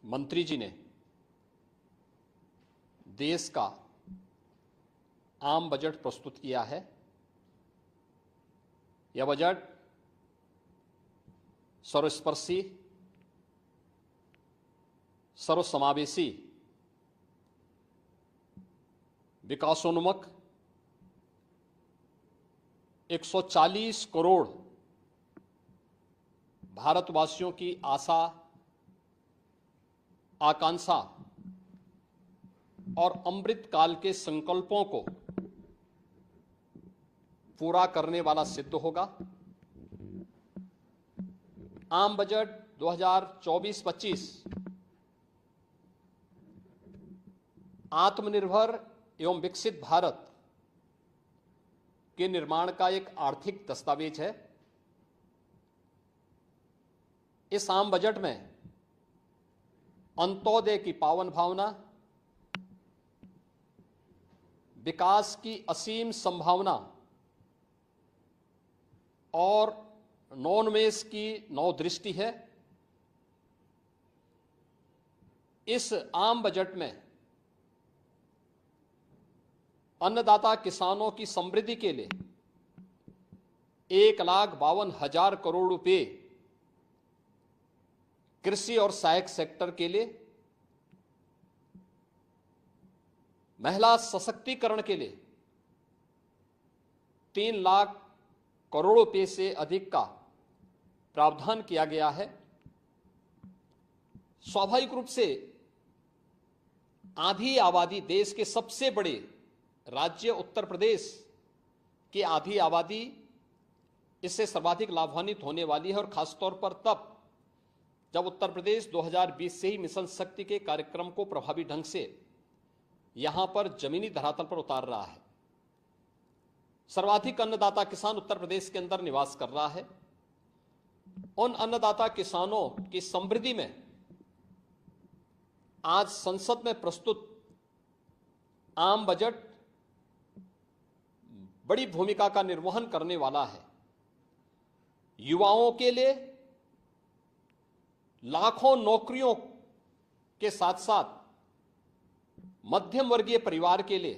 मंत्री जी ने देश का आम बजट प्रस्तुत किया है। यह बजट सर्वस्पर्शी, सर्वसमावेशी, विकासोन्मुख 140 करोड़ भारतवासियों की आशा, आकांक्षा और अमृत काल के संकल्पों को पूरा करने वाला सिद्ध होगा। आम बजट 2024-25 आत्मनिर्भर एवं विकसित भारत के निर्माण का एक आर्थिक दस्तावेज है। इस आम बजट में अंत्योदय की पावन भावना, विकास की असीम संभावना और नवोन्मेष की नवदृष्टि है। इस आम बजट में अन्नदाता किसानों की समृद्धि के लिए 1,52,000 करोड़ रुपए, कृषि और सहायक सेक्टर के लिए, महिला सशक्तिकरण के लिए 3 लाख करोड़ रुपए से अधिक का प्रावधान किया गया है। स्वाभाविक रूप से आधी आबादी, देश के सबसे बड़े राज्य उत्तर प्रदेश की आधी आबादी इससे सर्वाधिक लाभान्वित होने वाली है, और खासतौर पर तब जब उत्तर प्रदेश 2020 से ही मिशन शक्ति के कार्यक्रम को प्रभावी ढंग से यहां पर जमीनी धरातल पर उतार रहा है। सर्वाधिक अन्नदाता किसान उत्तर प्रदेश के अंदर निवास कर रहा है। उन अन्नदाता किसानों की समृद्धि में आज संसद में प्रस्तुत आम बजट बड़ी भूमिका का निर्वहन करने वाला है। युवाओं के लिए लाखों नौकरियों के साथ साथ मध्यम वर्गीय परिवार के लिए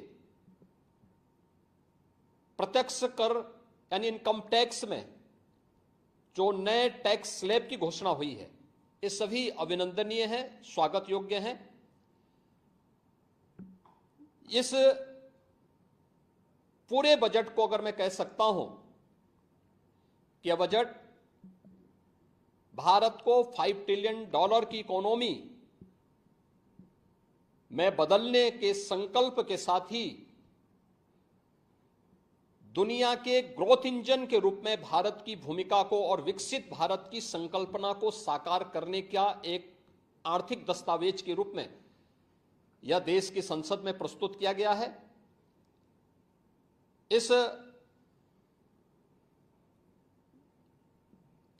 प्रत्यक्ष कर यानी इनकम टैक्स में जो नए टैक्स स्लैब की घोषणा हुई है, ये सभी अभिनंदनीय हैं, स्वागत योग्य हैं। इस पूरे बजट को अगर मैं कह सकता हूं कि यह बजट भारत को $5 ट्रिलियन की इकोनॉमी में बदलने के संकल्प के साथ ही दुनिया के ग्रोथ इंजन के रूप में भारत की भूमिका को और विकसित भारत की संकल्पना को साकार करने का एक आर्थिक दस्तावेज के रूप में यह देश की संसद में प्रस्तुत किया गया है। इस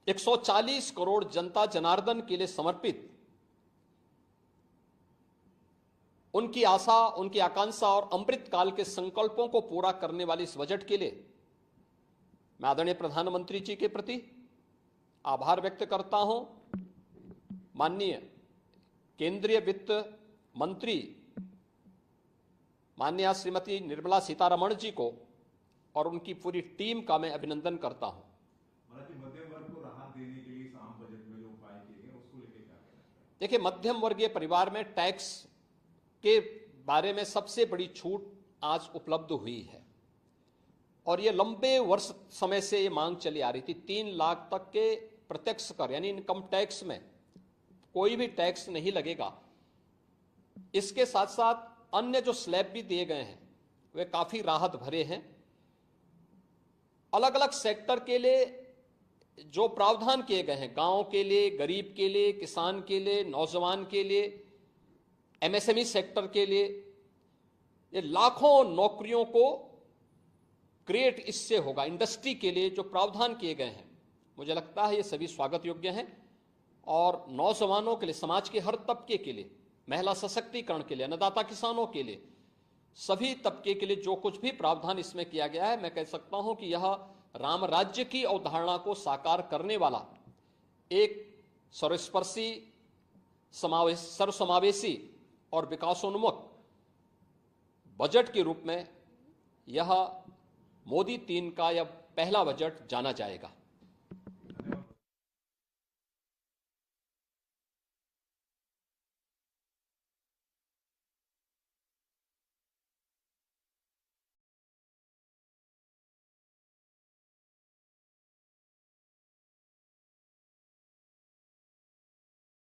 140 करोड़ जनता जनार्दन के लिए समर्पित, उनकी आशा, उनकी आकांक्षा और अमृत काल के संकल्पों को पूरा करने वाले इस बजट के लिए मैं आदरणीय प्रधानमंत्री जी के प्रति आभार व्यक्त करता हूं। माननीय केंद्रीय वित्त मंत्री माननीय श्रीमती निर्मला सीतारमण जी को और उनकी पूरी टीम का मैं अभिनंदन करता हूं। मध्यम वर्ग को राहत देने के लिए इस आम बजट में जो उपाय किए गए उसको लेकर क्या कहना चाहिए? देखिए, मध्यम वर्गीय परिवार में टैक्स के बारे में सबसे बड़ी छूट आज उपलब्ध हुई है, और ये लंबे वर्ष समय से ये मांग चली आ रही थी। 3 लाख तक के प्रत्यक्ष कर यानी इनकम टैक्स में कोई भी टैक्स नहीं लगेगा। इसके साथ साथ अन्य जो स्लैब भी दिए गए हैं वे काफी राहत भरे हैं। अलग अलग सेक्टर के लिए जो प्रावधान किए गए हैं, गांव के लिए, गरीब के लिए, किसान के लिए, नौजवान के लिए, एमएसएमई सेक्टर के लिए, ये लाखों नौकरियों को क्रिएट इससे होगा। इंडस्ट्री के लिए जो प्रावधान किए गए हैं, मुझे लगता है ये सभी स्वागत योग्य हैं, और नौजवानों के लिए, समाज के हर तबके के लिए, महिला सशक्तिकरण के लिए, अन्नदाता किसानों के लिए, सभी तबके के लिए जो कुछ भी प्रावधान इसमें किया गया है, मैं कह सकता हूं कि यह राम राज्य की अवधारणा को साकार करने वाला एक सर्वस्पर्शी, सर्वसमावेशी और विकासोन्मुख बजट के रूप में यह मोदी 3 का यह पहला बजट जाना जाएगा।